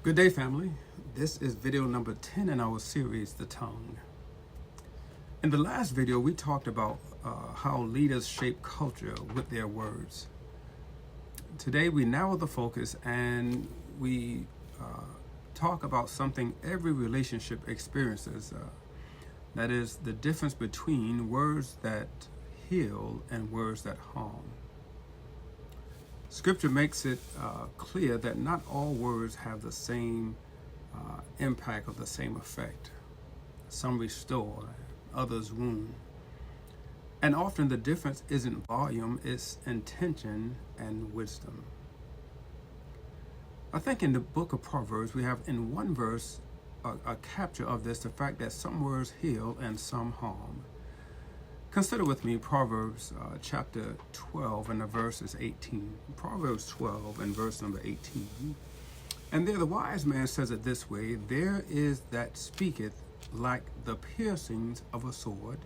Good day, family. This is video number 10 in our series, The Tongue. In the last video, we talked about how leaders shape culture with their words. Today, we narrow the focus and we talk about something every relationship experiences. That is the difference between words that heal and words that harm. Scripture makes it clear that not all words have the same impact or the same effect. Some restore, others wound. And often the difference isn't volume, it's intention and wisdom. I think in the book of Proverbs, we have in one verse a capture of this, the fact that some words heal and some harm. Consider with me Proverbs chapter 12 and the verse is 18. Proverbs 12 and verse number 18. And there the wise man says it this way, there is that speaketh like the piercings of a sword,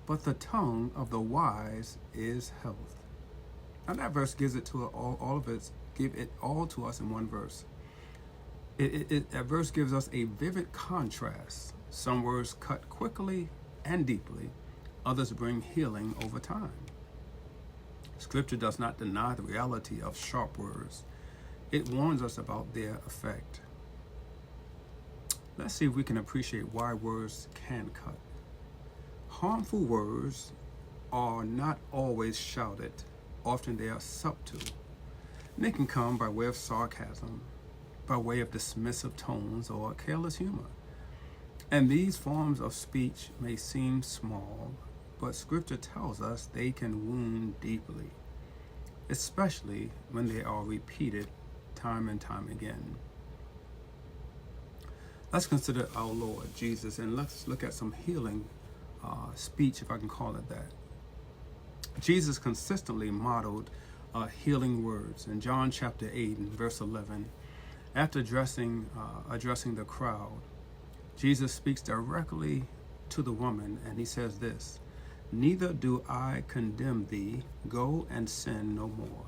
but the tongue of the wise is health. Now that verse gives it to give it all to us in one verse. That verse gives us a vivid contrast. Some words cut quickly and deeply. Others bring healing over time. Scripture does not deny the reality of sharp words. It warns us about their effect. Let's see if we can appreciate why words can cut. Harmful words are not always shouted. Often they are subtle. And they can come by way of sarcasm, by way of dismissive tones or careless humor. And these forms of speech may seem small, but Scripture tells us they can wound deeply, especially when they are repeated time and time again. Let's consider our Lord Jesus and let's look at some healing speech, if I can call it that. Jesus consistently modeled healing words. In John chapter 8 and verse 11, after addressing the crowd, Jesus speaks directly to the woman and he says this, "Neither do I condemn thee, go and sin no more."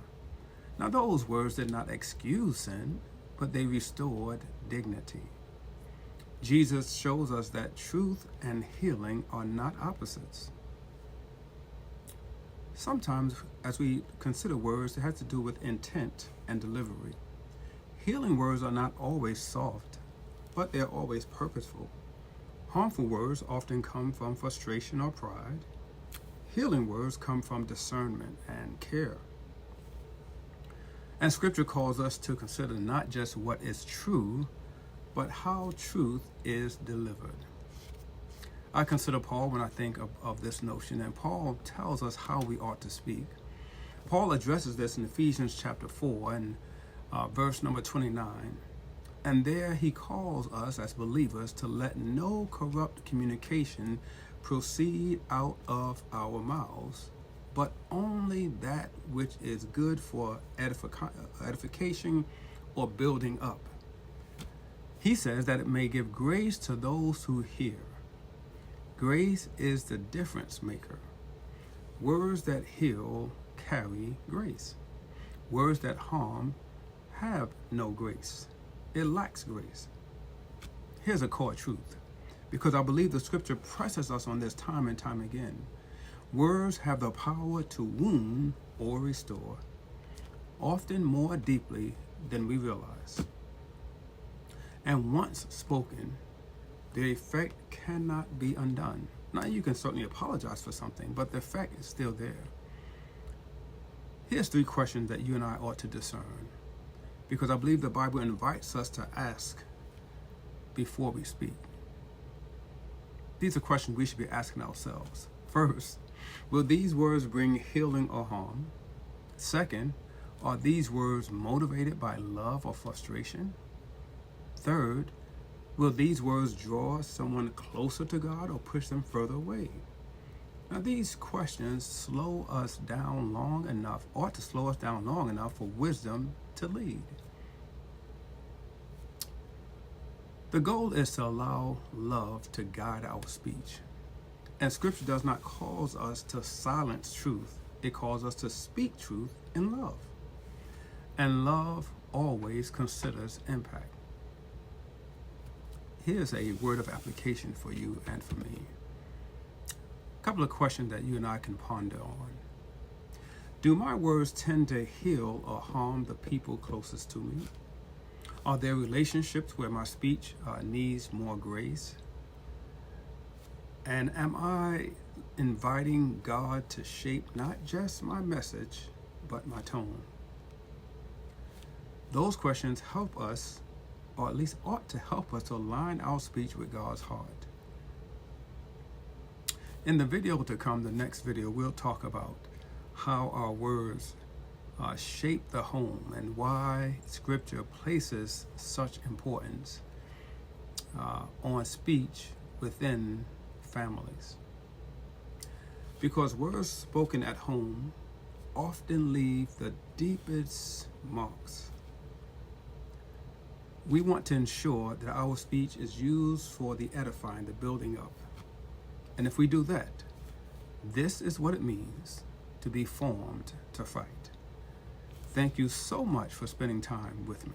Now those words did not excuse sin, but they restored dignity. Jesus shows us that truth and healing are not opposites. Sometimes as we consider words, it has to do with intent and delivery. Healing words are not always soft, but they're always purposeful. Harmful words often come from frustration or pride. Healing words come from discernment and care. And Scripture calls us to consider not just what is true, but how truth is delivered. I consider Paul when I think of this notion, and Paul tells us how we ought to speak. Paul addresses this in Ephesians chapter 4 and verse number 29. And there he calls us as believers to let no corrupt communication proceed out of our mouths, but only that which is good for edification or building up. He says that it may give grace to those who hear. Grace is the difference maker. Words that heal carry grace. Words that harm have no grace. It lacks grace. Here's a core truth, because I believe the Scripture presses us on this time and time again. Words have the power to wound or restore, often more deeply than we realize. And once spoken, the effect cannot be undone. Now, you can certainly apologize for something, but the effect is still there. Here's 3 questions that you and I ought to discern, because I believe the Bible invites us to ask before we speak. These are questions we should be asking ourselves. First, will these words bring healing or harm? Second, are these words motivated by love or frustration? Third, will these words draw someone closer to God or push them further away? Now, these questions ought to slow us down long enough for wisdom to lead. The goal is to allow love to guide our speech. And Scripture does not cause us to silence truth. It calls us to speak truth in love. And love always considers impact. here's a word of application for you and for me. A couple of questions that you and I can ponder on. Do my words tend to heal or harm the people closest to me? Are there relationships where my speech needs more grace? And am I inviting God to shape not just my message, but my tone? Those questions help us, or at least ought to help us, to align our speech with God's heart. In the video to come, the next video, we'll talk about how our words shape the home and why Scripture places such importance on speech within families. Because words spoken at home often leave the deepest marks. We want to ensure that our speech is used for the edifying, the building up. And if we do that, this is what it means to be formed to fight. Thank you so much for spending time with me.